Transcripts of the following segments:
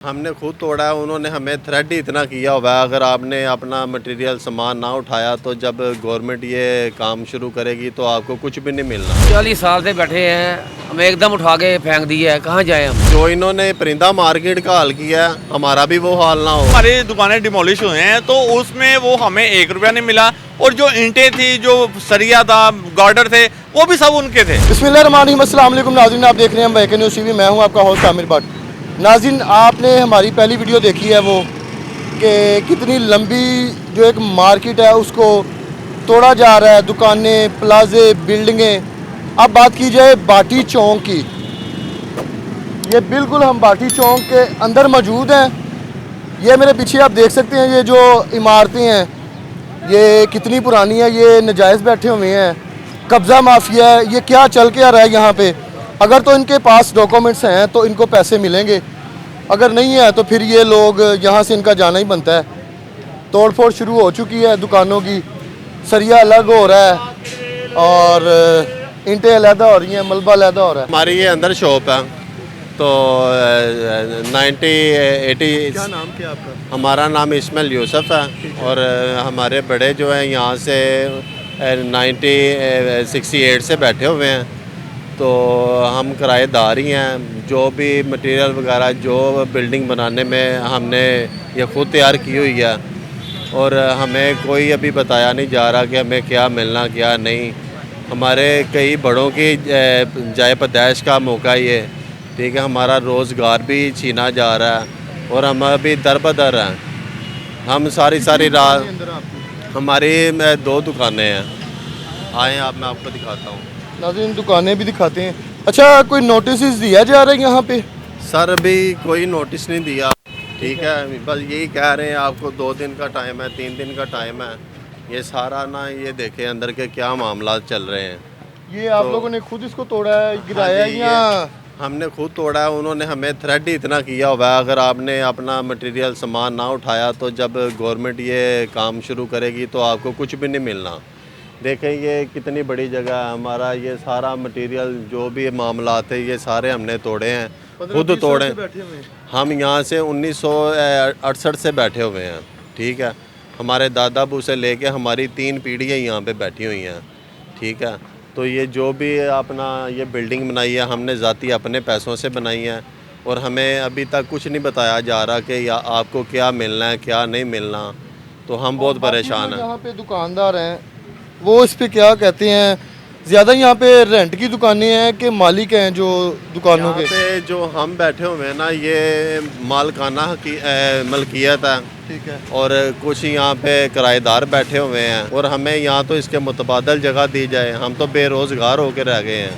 हमने खुद तोड़ा है, उन्होंने हमें थ्रेट ही इतना किया हुआ है, अगर आपने अपना मटेरियल सामान ना उठाया तो जब गवर्नमेंट ये काम शुरू करेगी तो आपको कुछ भी नहीं मिलना। 40 साल से बैठे हैं, हमें एकदम उठा के फेंक दिया है, कहाँ जाए हम। जो इन्होंने परिंदा मार्केट का हाल किया है, हमारा भी वो हाल ना हो। हमारी दुकानें डिमोलिश हुए हैं तो उसमें वो हमें 1 रुपया नहीं मिला, और जो ईंटें थी, जो सरिया था, गार्डर थे, वो भी सब उनके थे। बिस्मिल्लाहिर्रहमानिर्रहीम, अस्सलाम वालेकुम नाज़रीन, आप देख रहे हैं बैक न्यूज़ टीवी। मैं हूं आपका होस्ट आमिर भट्ट। नाज़रीन, आपने हमारी पहली वीडियो देखी है वो कि कितनी लंबी जो एक मार्केट है उसको तोड़ा जा रहा है, दुकानें, प्लाजे, बिल्डिंगें। अब बात की जाए बाटी चौक की, ये बिल्कुल हम बाटी चौक के अंदर मौजूद हैं। ये मेरे पीछे आप देख सकते हैं, ये जो इमारतें हैं ये कितनी पुरानी है, ये नजायज़ बैठे हुए हैं, कब्ज़ा माफिया है। ये क्या चल के आ रहा है यहाँ पे? अगर तो इनके पास डॉक्यूमेंट्स हैं तो इनको पैसे मिलेंगे, अगर नहीं है तो फिर ये लोग यहाँ से इनका जाना ही बनता है। तोड़ फोड़ शुरू हो चुकी है दुकानों की, सरिया अलग हो रहा है और ईंटें अलहदा हो रही हैं, मलबा अलहदा हो रहा है। हमारी ये अंदर शॉप है तो 90-80। क्या नाम क्या आपका? हमारा नाम इस्माइल यूसुफ है और हमारे बड़े जो हैं यहाँ से 1968 से बैठे हुए हैं, तो हम किराएदार ही हैं। जो भी मटेरियल वगैरह जो बिल्डिंग बनाने में हमने ये खुद तैयार की हुई है, और हमें कोई अभी बताया नहीं जा रहा कि हमें क्या मिलना क्या नहीं। हमारे कई बड़ों की जाए पैदाइश का मौका ये, ठीक है, हमारा रोज़गार भी छीना जा रहा है और हम अभी दर बदर हैं। हम सारी रात, हमारी 2 दुकानें हैं। आए आप, मैं आपको दिखाता हूँ। नाज़रीन, दुकानें भी दिखाते हैं। अच्छा, कोई नोटिस दिया जा रहा है यहाँ पे? सर अभी कोई नोटिस नहीं दिया, ठीक है, बस यही कह रहे हैं आपको 2 दिन का टाइम है, 3 दिन का टाइम है। ये सारा ना, ये देखें अंदर के क्या मामला चल रहे हैं। ये आप लोगों ने खुद इसको तोड़ा है, गिराया है या? हमने खुद तोड़ा है, उन्होंने हमें थ्रेट ही इतना किया हुआ है, अगर आपने अपना मटेरियल सामान ना उठाया तो जब गवर्नमेंट ये काम शुरू करेगी तो आपको कुछ भी नहीं मिलना। देखें ये कितनी बड़ी जगह है, हमारा ये सारा मटेरियल जो भी मामला थे ये सारे हमने तोड़े हैं, खुद तोड़े। हम यहाँ से 1968 से बैठे हुए हैं, ठीक है। हमारे दादा अबू से लेके हमारी 3 पीढ़ियाँ यहाँ पे बैठी हुई हैं, ठीक है। तो ये जो भी अपना ये बिल्डिंग बनाई है हमने ज़ाती अपने पैसों से बनाई है, और हमें अभी तक कुछ नहीं बताया जा रहा कि या आपको क्या मिलना है क्या नहीं मिलना। तो हम बहुत परेशान हैं। यहाँ पे दुकानदार हैं, वो इस पे क्या कहते हैं? ज़्यादा यहाँ पे रेंट की दुकानें हैं कि मालिक हैं जो दुकानों के? पे जो हम बैठे हुए हैं ना, ये मालकाना की मलकियत है, ठीक है, और कुछ यहाँ पे किराएदार बैठे हुए हैं, और हमें यहाँ तो इसके मुतबादल जगह दी जाए। हम तो बेरोज़गार होकर रह गए हैं,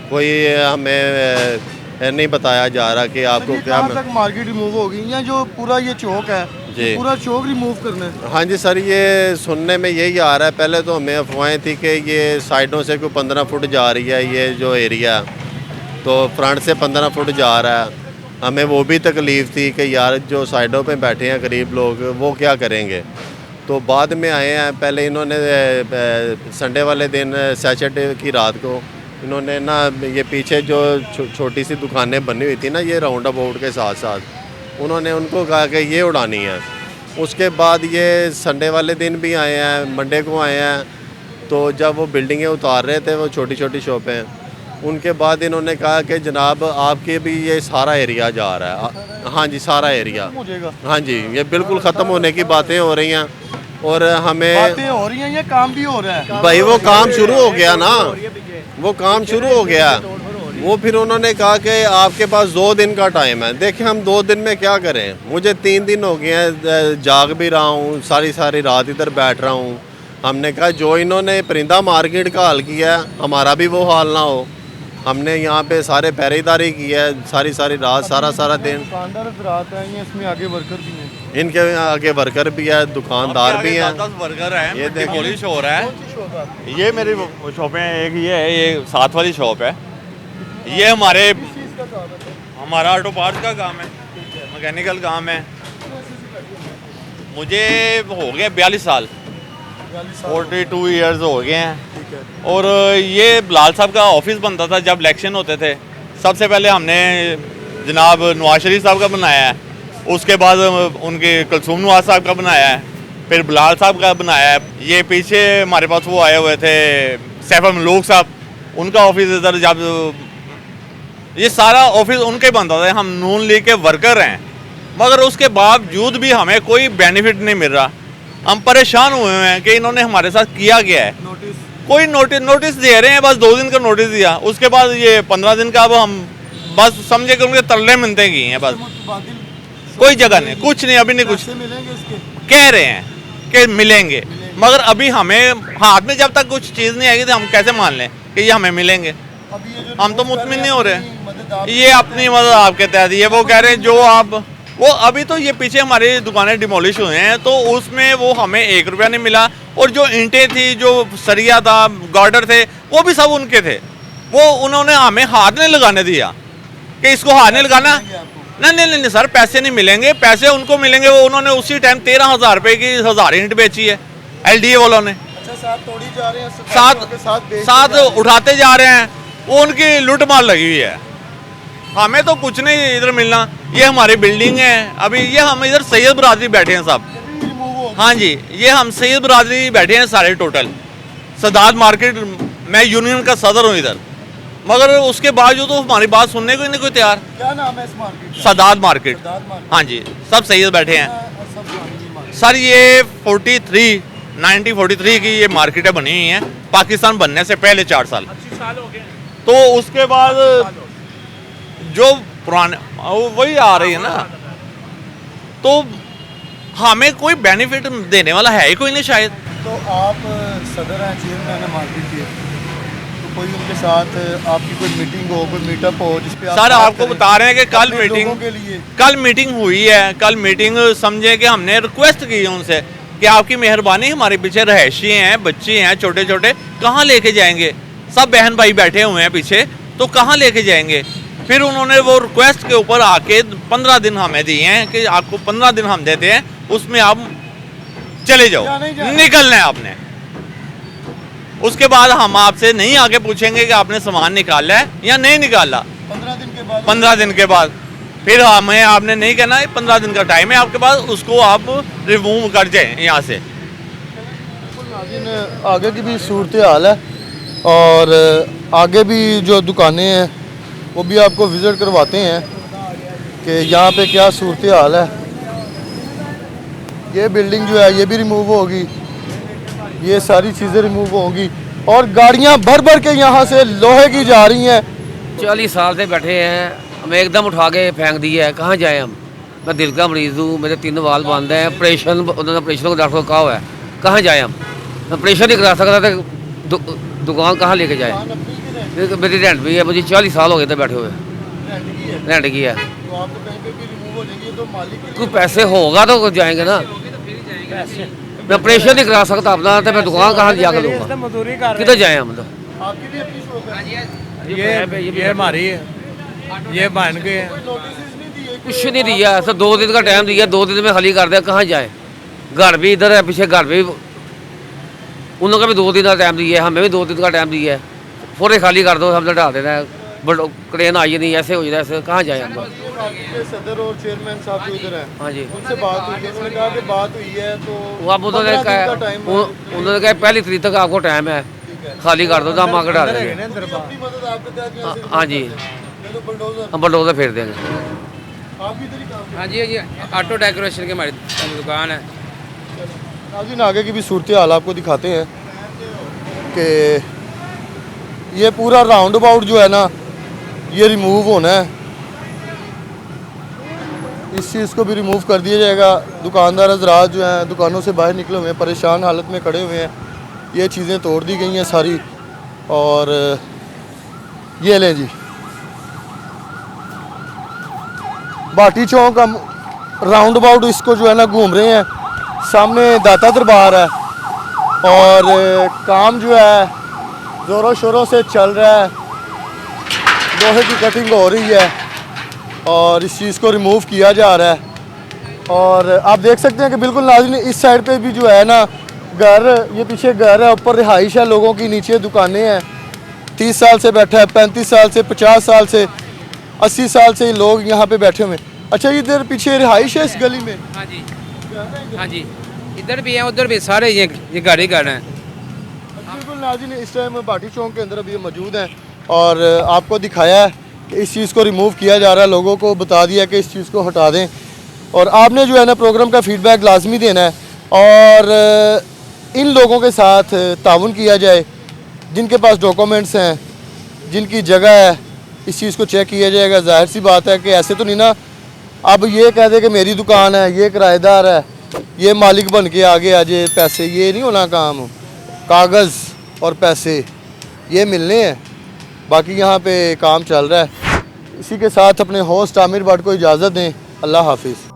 कोई हमें नहीं बताया जा रहा कि आपको क्या तक मार्केट रिमूव होगी या जो पूरा ये चौक है जी, पूरा चौक रिमूव करना है? हाँ जी सर, ये सुनने में यही आ रहा है। पहले तो हमें अफवाहें थी कि ये साइडों से कोई 15 फुट जा रही है, ये जो एरिया, तो फ्रंट से 15 फुट जा रहा है। हमें वो भी तकलीफ़ थी कि यार जो साइडों पे बैठे हैं गरीब लोग, वो क्या करेंगे। तो बाद में आए हैं, पहले इन्होंने संडे वाले दिन सैटरडे की रात को इन्होंने ना ये पीछे जो छोटी सी दुकानें बनी हुई थी ना, ये राउंड अबाउट के साथ साथ, उन्होंने उनको कहा कि ये उड़ानी है। उसके बाद ये संडे वाले दिन भी आए हैं, मंडे को आए हैं, तो जब वो बिल्डिंगें उतार रहे थे, वो छोटी छोटी शॉपें, उनके बाद इन्होंने कहा कि जनाब आपके भी ये सारा एरिया जा रहा है। हाँ जी, सारा एरिया, हाँ जी, ये बिल्कुल ख़त्म होने की बातें हो रही हैं, और हमें बातें हो रही हैं, ये काम भी हो रहा है भाई। वो काम शुरू हो गया ना, वो काम शुरू हो गया। वो फिर उन्होंने कहा कि आपके पास 2 दिन का टाइम है। देखिए हम 2 दिन में क्या करें, मुझे 3 दिन हो गए हैं, जाग भी रहा हूँ, सारी रात इधर बैठ रहा हूँ। हमने कहा जो इन्होंने परिंदा मार्केट का हाल किया है, हमारा भी वो हाल ना हो। हमने यहाँ पे सारे पहरेदारी की है, सारी रात, सारा दिन। दुकानदार रात है, इसमें आगे वर्कर भी हैं, इनके आगे वर्कर भी है, दुकानदार भी हैं। 10 वर्कर हैं, ये डिमोलिश हो रहा है। ये मेरी शॉपें हैं, एक ये है, ये साथ वाली शॉप है। ये हमारा ऑटो पार्ट्स का काम है, मैकेनिकल काम है। मुझे हो गया 42 साल, 42 ईयर्स हो गए हैं। और ये लाल साहब का ऑफिस बनता था जब इलेक्शन होते थे। सबसे पहले हमने जनाब नवाज शरीफ साहब का बनाया है, उसके बाद उनके कुलसूम नवाज साहब का बनाया है, फिर बिलाल साहब का बनाया है। ये पीछे हमारे पास वो आए हुए थे सैफ मलूक साहब, उनका ऑफिस इधर, जब ये सारा ऑफिस उनके बनता था। हम नून लीग के वर्कर हैं, मगर उसके बावजूद भी हमें कोई बेनिफिट नहीं मिल रहा। हम परेशान हुए हैं कि इन्होंने हमारे साथ किया गया है। कोई नोटिस दे रहे हैं, बस 2 दिन का नोटिस दिया, उसके बाद ये 15 दिन का। अब हम बस समझे कि उनके तरले मिलते गए हैं, बस कोई जगह नहीं, कुछ नहीं, अभी नहीं कुछ। कह रहे हैं कि मिलेंगे, मगर अभी हमें हाथ में जब तक कुछ चीज़ नहीं आएगी तो हम कैसे मान लें कि ये हमें मिलेंगे। हम तो मुतमिन नहीं हो रहे। ये अपनी मदद आपके तहत ये वो कह रहे हैं जो आप वो अभी तो ये पीछे हमारी दुकानें डिमोलिश हुए हैं, तो उसमें वो हमें 1 रुपया नहीं मिला। और जो ईंटें थी, जो सरिया था, गार्डर थे, वो भी सब उनके थे। वो उन्होंने हमें हाथ नहीं लगाने दिया कि इसको हाथ नहीं लगाना। नहीं सर, पैसे नहीं मिलेंगे, पैसे उनको मिलेंगे। वो उन्होंने उसी टाइम 13,000 रुपये की 1000 ईंट बेची है LDA वालों ने। साथ उठाते जा रहे हैं, वो उनकी लूट मार लगी हुई है। हमें तो कुछ नहीं इधर मिलना। ये हमारी बिल्डिंग है, अभी ये हम इधर सैयद बरादरी बैठे हैं साहब। हाँ जी, ये हम सैयद बरादरी बैठे हैं सारे टोटल। सदात मार्केट, मैं यूनियन का सदर हूँ इधर, मगर उसके बावजूद तो हमारी बात सुनने को ही नहीं कोई तैयार। क्या नाम है इस मार्केट का? सदात मार्केट। हाँ जी, सब सैयद बैठे हैं सर। ये 1943 की ये मार्केटें बनी हुई हैं, पाकिस्तान बनने से पहले 4 साल हो गए। तो उसके बाद जो पुराने वही आ रही है ना, तो हमें कोई बेनिफिट देने वाला है ही कोई नहीं शायद। तो आप सदर हैं, चेयरमैन है मार्केट के, तो कोई उनके साथ आपकी कोई मीटिंग हो, कोई मीटअप हो जिसपे सर आपको बता रहे हैं कि कल मीटिंग हुई है। कल मीटिंग समझे कि हमने रिक्वेस्ट की उनसे कि आपकी मेहरबानी, हमारे पीछे रहायशी हैं, बच्चे हैं छोटे छोटे, कहाँ लेके जाएंगे? सब बहन भाई बैठे हुए हैं पीछे, तो कहाँ लेके जाएंगे? फिर उन्होंने वो रिक्वेस्ट के ऊपर आके 15 दिन हमें दिए हैं कि आपको 15 दिन हम देते हैं, उसमें आप चले जाओ, निकलना है आपने। उसके बाद हम आपसे नहीं आके पूछेंगे कि आपने सामान निकाला है या नहीं निकाला। 15 दिन के बाद फिर हमें आपने नहीं कहना, 15 दिन का टाइम है आपके पास, उसको आप रिमूव कर जाएं यहाँ से। आगे की भी सूरत हाल है और आगे भी जो दुकानें हैं वो भी आपको विज़िट करवाते हैं कि यहाँ पे क्या सूरत हाल है। ये बिल्डिंग जो है ये भी रिमूव होगी, ये सारी चीज़ें रिमूव होंगी और गाड़ियाँ भर भर के यहाँ से लोहे की जा रही हैं। 40 साल से बैठे हैं, हमें एकदम उठा के फेंक दिया है। कहाँ जाए हम? मैं दिल का मरीज़ हूँ, मेरे 3 वाल बंद हैं, ऑपरेशन, उन्होंने ऑपरेशन को डॉक्टर को कहा हुआ है। कहाँ जाए हम? ऑपरेशन नहीं करा सकता तो दुकान कहाँ लेके जाए? मेरी रेंट भी है, मुझे 40 साल हो गए थे बैठे हुए, रेंट की है। कोई पैसे होगा तो जाएंगे ना। मैं ऑपरेशन नहीं करा सकता अपना, तो मैं दुकान कहाँ जाकर लूँगा? किधर जाए हम? तो ये हमारी है, ये बन गए हैं। कुछ नहीं दिया सर, 2 दिन का टाइम दिया, 2 दिन में खाली कर दिया। कहाँ जाए? घर भी इधर है, पीछे घर भी, उन लोगों का भी 2 दिन का टाइम दिया है, हमें भी 2 दिन का टाइम दिया है। पूरे खाली कर दो, हमने ढा देना है, बट क्रेन आई नहीं, ऐसे हो जाए, ऐसे कहाँ जाए हम? सदर और चेयरमैन साहब जो इधर हैं, हाँ जी, उनसे बात हुई है, उन्होंने कहा कि बात हुई है तो अब उन्होंने कहा 1 तारीख तक आपको टाइम है, खाली कर दो तो हम आगे डाल देंगे। हाँ जी, हम बुलडोजर फेर देंगे। हाँ जी, ऑटो डेकोरेशन की हमारी दुकान है। नाज़रीन आगे की भी सूरत हाल आपको दिखाते हैं कि ये पूरा राउंड अबाउट जो है ना ये रिमूव होना है। इस चीज़ को भी रिमूव कर दिया जाएगा। दुकानदार हज़रात जो हैं दुकानों से बाहर निकले हुए हैं, परेशान हालत में खड़े हुए हैं। ये चीज़ें तोड़ दी गई हैं सारी और ये लें जी, भाटी चौक हम राउंड अबाउट इसको जो है ना घूम रहे हैं। सामने दाता दरबार है और काम जो है ज़ोरों शोरों से चल रहा है, लोहे की कटिंग हो रही है और इस चीज़ को रिमूव किया जा रहा है। और आप देख सकते हैं कि बिल्कुल नाज़रीन इस साइड पे भी जो है ना घर, ये पीछे घर है, ऊपर रिहाइश है लोगों की, नीचे दुकानें हैं। 30 साल से बैठा है, 35 साल से, 50 साल से, 80 साल से लोग यहाँ पे बैठे हुए हैं। अच्छा इधर पीछे रिहाइश है इस गली में? हाँ जी, हाँ जी, इधर भी हैं उधर भी सारे ये घर ही घर हैं। बिल्कुल नाज़रीन, इस टाइम भाटी चौक के अंदर अभी मौजूद हैं और आपको दिखाया है कि इस चीज़ को रिमूव किया जा रहा है, लोगों को बता दिया कि इस चीज़ को हटा दें और आपने जो है ना प्रोग्राम का फीडबैक लाजमी देना है और इन लोगों के साथ ताउन किया जाए जिनके पास डॉक्यूमेंट्स हैं, जिनकी जगह है, इस चीज़ को चेक किया जाएगा। जाहिर सी बात है कि ऐसे तो नहीं ना अब ये कह दे कि मेरी दुकान है, ये किराएदार है, ये मालिक बन के आगे आ जाए पैसे, ये नहीं होना काम। कागज़ और पैसे ये मिलने हैं, बाकी यहाँ पे काम चल रहा है। इसी के साथ अपने होस्ट आमिर भट्ट को इजाज़त दें। अल्लाह हाफिज़।